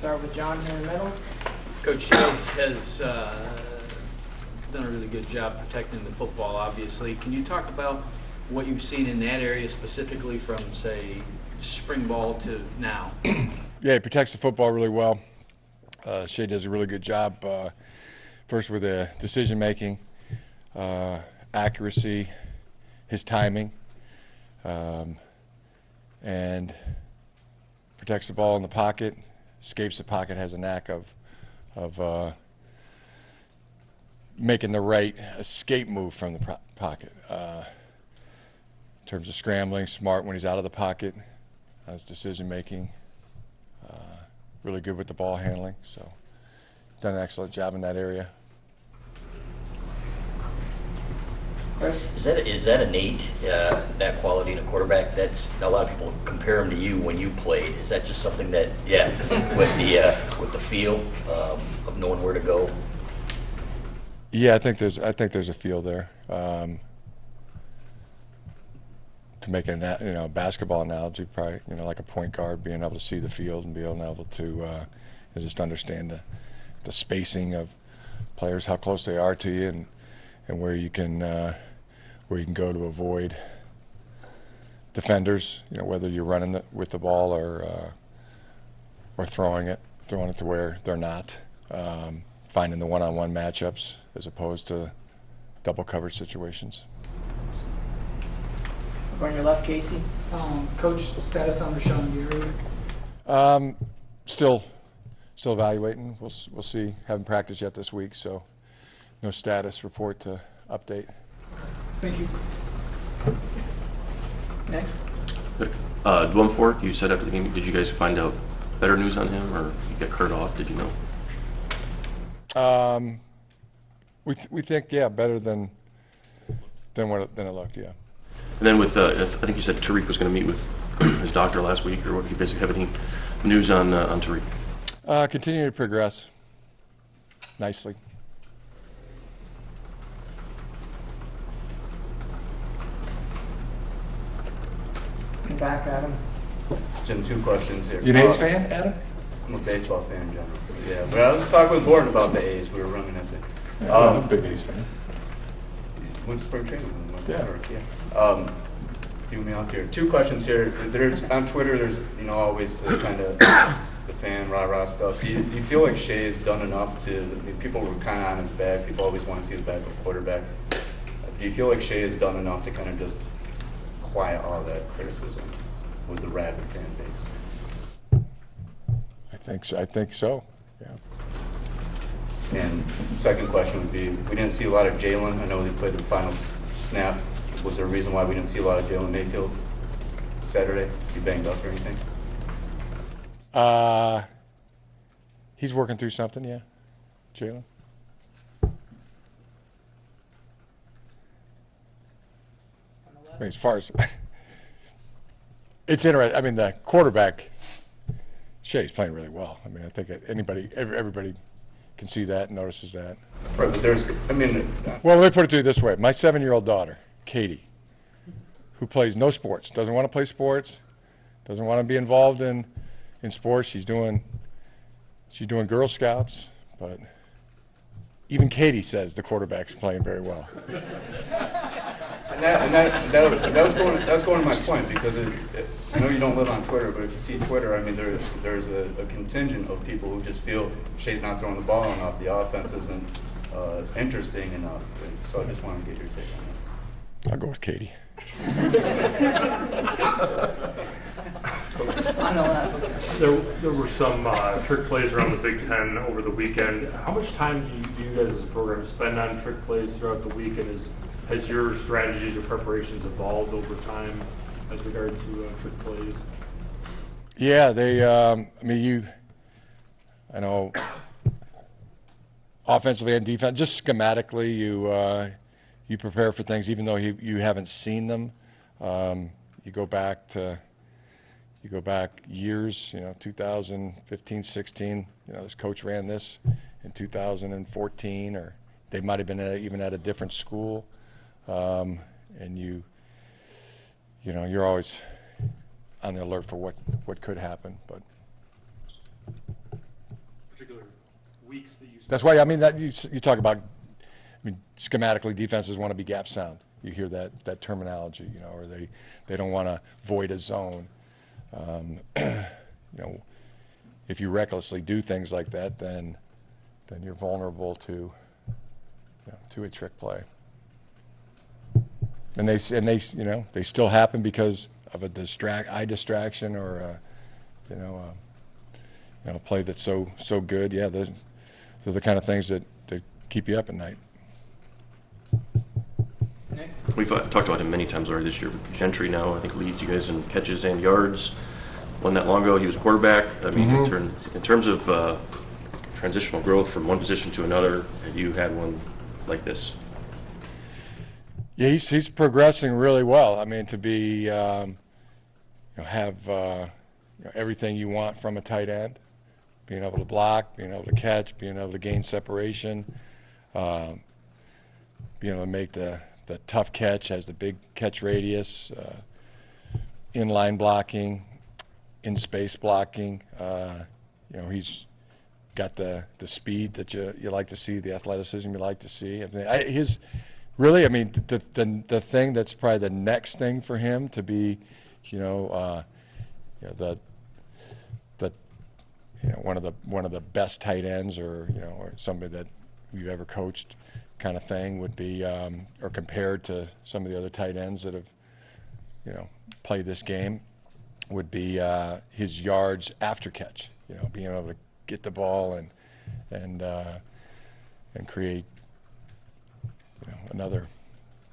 start with John here in the middle. Coach Shea has done a really good job protecting the football, obviously. Can you talk about what you've seen in that area specifically from, say, spring ball to now? Yeah, he protects the football really well. Shea does a really good job, first with the decision-making, accuracy, his timing, and protects the ball in the pocket, escapes the pocket, has a knack of making the right escape move from the pocket. In terms of scrambling, smart when he's out of the pocket, his decision-making, really good with the ball handling. So done an excellent job in that area. Chris? Is that innate, that quality in a quarterback? That's a lot of people compare him to you when you played. Is that just something that, with the feel of knowing where to go? Yeah, I think there's a feel there. To make a basketball analogy, probably like a point guard, being able to see the field and being able to just understand the spacing of players, how close they are to you, and where you can go to avoid defenders. Whether you're running with the ball or throwing it to where they're not. Finding the one-on-one matchups as opposed to double coverage situations. Over on your left, Casey. Coach, status on Rashawn Gary? Still evaluating. We'll see. Haven't practiced yet this week, so no status report to update. Thank you. Nick? Dwumfor, you said after the game, did you guys find out better news on him, or he got cleared off? Did you know? We think, yeah, better than it looked, yeah. And then with, I think you said Tariq was going to meet with his doctor last week, or what? Do you basically have any news on Tariq? Continue to progress nicely. And back, Adam. Jim, two questions here. You an A's fan, Adam? I'm a baseball fan in general. Yeah, but I was talking with Gordon about the A's. We were reminiscing. I'm a big A's fan. Went to spring training with them. Yeah. Keeping me off here. Two questions here. There's on Twitter. There's always the kind of the fan rah-rah stuff. Do you feel like Shea's done enough to? I mean, people were kind of on his back. People always want to see his backup quarterback. Do you feel like Shea has done enough to kind of just quiet all that criticism with the rabid fan base? I think so. Yeah. And second question would be, we didn't see a lot of Jalen. I know he played the final snap. Was there a reason why we didn't see a lot of Jalen Mayfield Saturday? Is he banged up or anything? He's working through something, yeah. Jalen. I mean, as far as it's interesting. I mean, the quarterback Shea's playing really well. I mean, I think everybody can see that and notices that. Right, but there's, well, let me put it to you this way. My 7-year-old daughter, Katie, who plays no sports, doesn't want to play sports, doesn't want to be involved in sports. She's doing Girl Scouts, but even Katie says the quarterback's playing very well. And that was going to my point, because I know you don't live on Twitter, but if you see Twitter, I mean, there's a contingent of people who just feel Shea's not throwing the ball enough, the offense isn't interesting enough. So I just want to get your take on that. I'll go with Katie. On the left. There were some trick plays around the Big Ten over the weekend. How much time do you guys as a program spend on trick plays throughout the week, and has your strategies or preparations evolved over time as regard to trick plays? Yeah, I know offensively and defense, just schematically, you prepare for things even though you haven't seen them. You go back years, 2015, 16. This coach ran this in 2014, or they might have been even at a different school, and you're always on the alert for what could happen. But tweaks that you. That's why, I mean, that you talk about, I mean, schematically, defenses want to be gap sound. You hear that terminology, you know, or they don't want to void a zone. You know, if you recklessly do things like that, then you're vulnerable to, you know, to a trick play. And they you know, they still happen because of a eye distraction or a, you know, a play that's so good. Yeah, they're the kind of things that keep you up at night. Nick? We've talked about him many times already this year. Gentry now, I think, leads you guys in catches and yards. Wasn't that long ago, he was quarterback. I mean, in terms of transitional growth from one position to another, have you had one like this? Yeah, he's progressing really well. I mean, to be you know, have you know, everything you want from a tight end, being able to block, being able to catch, being able to gain separation, being able to make the tough catch, has the big catch radius, inline blocking, in space blocking. You know, he's got the speed that you like to see, the athleticism you like to see. I mean, really, I mean, the thing that's probably the next thing for him to be, you know, you know, one of the best tight ends, or, you know, or somebody that you've ever coached, kind of thing, would be, or compared to some of the other tight ends that have, you know, played this game, would be his yards after catch. You know, being able to get the ball and create, you know, another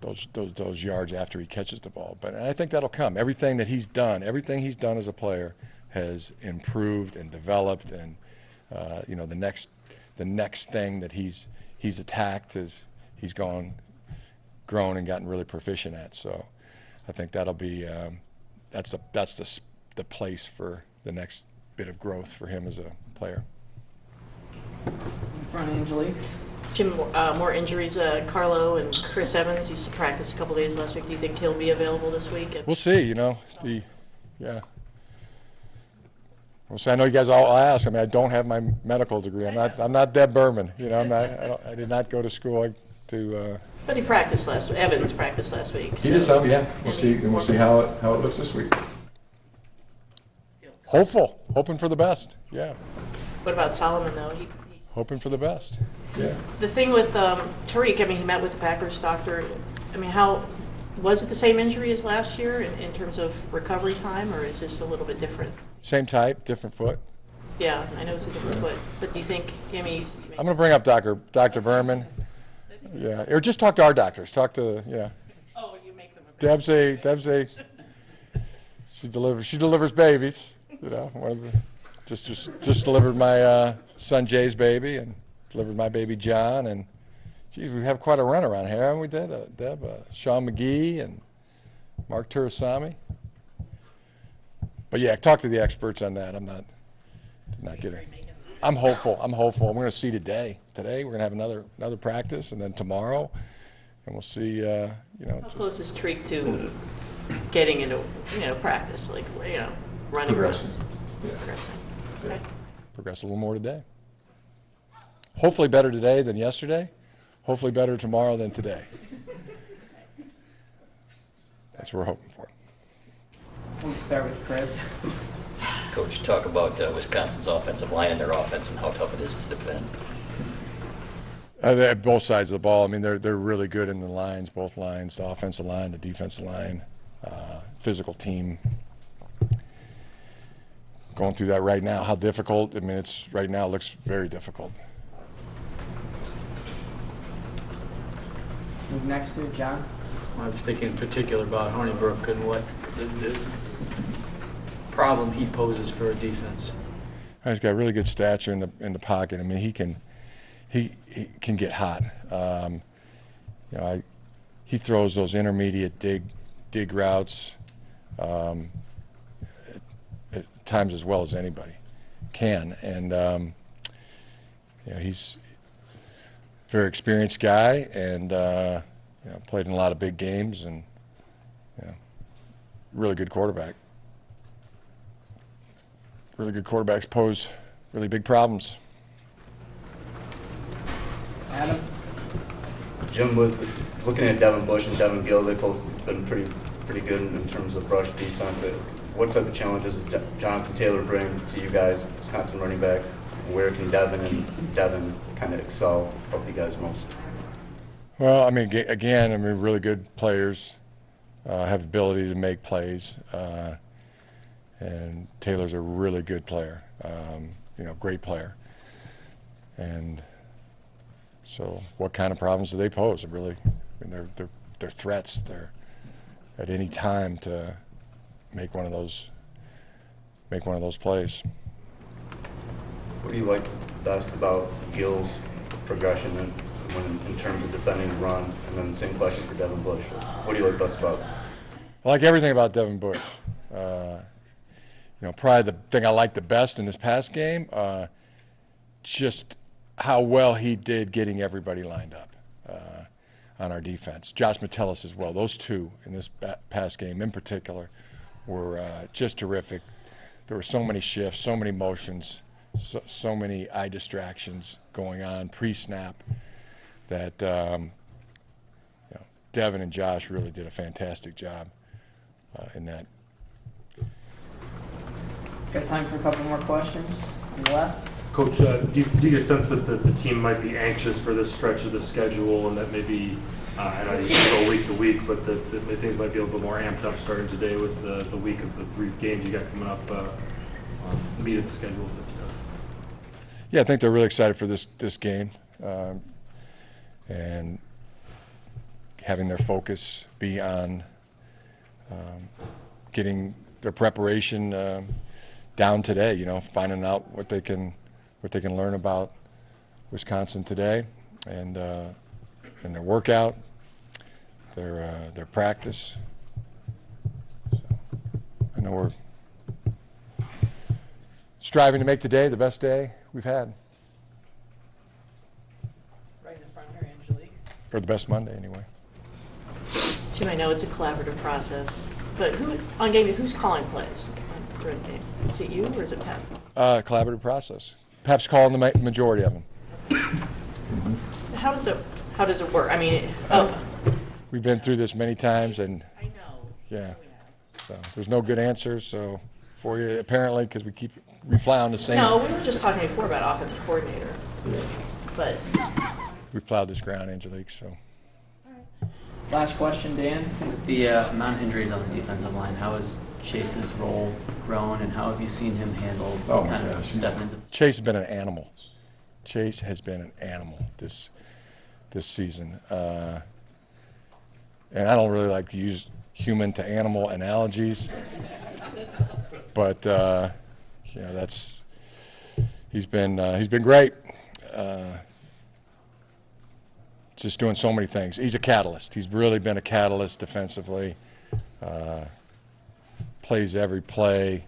those yards after he catches the ball. But I think that'll come. Everything he's done as a player has improved and developed, and you know, the next thing that he's attacked is he's grown and gotten really proficient at. So I think that'll be that's the place for the next bit of growth for him as a player. In front of Angelique. Jim, more injuries. Carlo and Chris Evans used to practice a couple days last week. Do you think he'll be available this week? We'll see. You know, yeah. We'll see. I know you guys all ask. I mean, I don't have my medical degree. I'm not Deb Berman. You know, I did not go to school to. But he practiced last week. Evans practiced last week. He did some, yeah. We'll see how it looks this week. Hoping for the best. Yeah. What about Solomon though? He's hoping for the best. Yeah. The thing with Tariq, I mean, he met with the Packers doctor. I mean, how was it the same injury as last year in terms of recovery time, or is this a little bit different? Same type, different foot. Yeah, I know it's a different foot, but do you think? I mean, I'm going to bring up Dr. Berman. Yeah, or just talk to our doctors. Talk to Oh, you make them. Deb's a she delivers babies. You know, one of the just delivered my son Jay's baby, and delivered my baby John, and geez, we have quite a run around here, haven't we, Deb? Sean McGee and Mark Turasami. But yeah, talk to the experts on that. I'm not getting. I'm hopeful. We're going to see today. Today we're going to have another practice, and then tomorrow, and we'll see. You know, How close is Tariq to getting into practice, like running Progressing. runs? Yeah. Progressing. Yeah. Okay. Progress a little more today. Hopefully better today than yesterday. Hopefully better tomorrow than today. That's what we're hoping for. We'll start with Chris. Coach, talk about Wisconsin's offensive line and their offense and how tough it is to defend. Both sides of the ball. I mean, they're really good in the lines, both lines, the offensive line, the defensive line, physical team. Going through that right now. How difficult? I mean, right now it looks very difficult. Move next to John. I was thinking in particular about Honeybrook and what the problem he poses for a defense. He's got really good stature in the pocket. I mean, he can get hot. You know, he throws those intermediate dig routes at times as well as anybody can, and you know, he's a very experienced guy, and you know, played in a lot of big games, and you know, really good quarterback. Really good quarterbacks pose really big problems. Jim, with looking at Devin Bush and Devin Gill, they've both been pretty good in terms of rush defense. What type of challenges does Jonathan Taylor bring to you guys, Wisconsin running back? Where can Devin kind of excel, help you guys most? Well, I mean, again, really good players have ability to make plays, and Taylor's a really good player, great player. And so, what kind of problems do they pose? Really, I mean, they're threats. They're at any time to make one of those plays. What do you like best about Gill's progression in terms of defending the run? And then the same question for Devin Bush. What do you like best about? I like everything about Devin Bush. Probably the thing I like the best in this past game, just how well he did getting everybody lined up on our defense. Josh Metellus as well. Those two in this past game in particular were just terrific. There were so many shifts, so many motions, so many eye distractions going on pre-snap that Devin and Josh really did a fantastic job in that. Got time for a couple more questions on the left? Coach, do you get a sense that the team might be anxious for this stretch of the schedule, and that maybe, I know you can go week to week, but that things might be a little bit more amped up starting today with the week of the 3 games you got coming up, meat of the schedule and stuff? Yeah, I think they're really excited for this game, and having their focus be on getting their preparation down today. Finding out what they can learn about Wisconsin today, and their workout, their practice. So I know we're striving to make today the best day we've had, Right in the front here, Angelique. or the best Monday anyway. Jim, I know it's a collaborative process, but who's calling plays during the game? Is it you or is it Pep? Collaborative process. Pep's calling the majority of them. How does it work? I mean, We've been through this many times, and I know. yeah, so there's no good answers. So for you, apparently, because we keep replowing the same. No, we were just talking before about offensive coordinator, but We plowed this ground, Angelique. So Last question, Dan. The amount of injuries on the defensive line, how has Chase's role grown, and how have you seen him handle kind of stepping into? Chase has been an animal. Chase has been an animal this season, and I don't really like to use human to animal analogies, but he's been great. Just doing so many things. He's a catalyst. He's really been a catalyst defensively. Plays every play,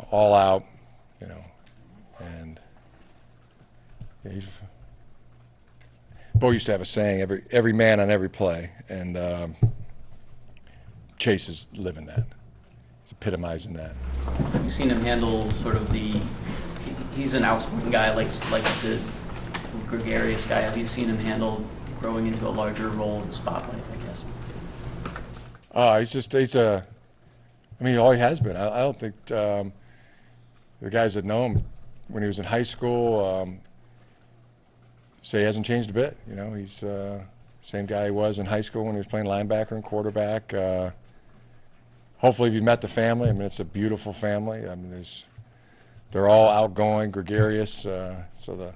all out, and he's. Bo used to have a saying: every man on every play, and Chase is living that. He's epitomizing that. Have you seen him handle sort of he's an outspoken guy, likes the gregarious guy. Have you seen him handle growing into a larger role in spotlight, I guess? He always has been. I don't think the guys that know him when he was in high school say he hasn't changed a bit. He's the same guy he was in high school when he was playing linebacker and quarterback. Hopefully, if you've met the family, it's a beautiful family. They're all outgoing, gregarious, so the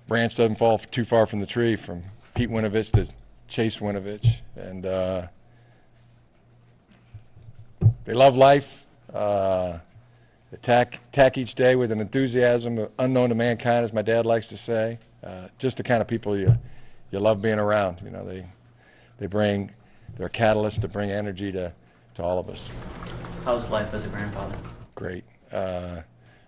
branch doesn't fall too far from the tree, from Pete Winovich to Chase Winovich, and they love life. Attack each day with an enthusiasm unknown to mankind, as my dad likes to say. Just the kind of people you love being around. They're a catalyst to bring energy to all of us. How's life as a grandfather? Great.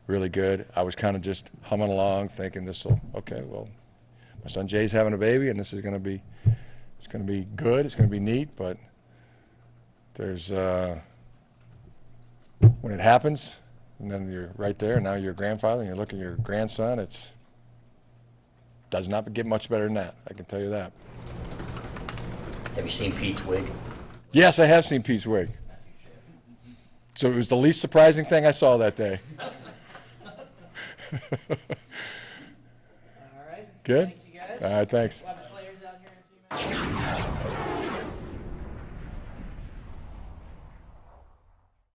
Really good. I was kind of just humming along, thinking my son Jay's having a baby, and this is going to be good. It's going to be neat, but there's when it happens, and then you're right there, and now you're a grandfather, and you're looking at your grandson. does not get much better than that. I can tell you that. Have you seen Pete's wig? Yes, I have seen Pete's wig. So it was the least surprising thing I saw that day. All right. Good? Thank you, guys. All right, thanks. We'll have the players out here in a few minutes.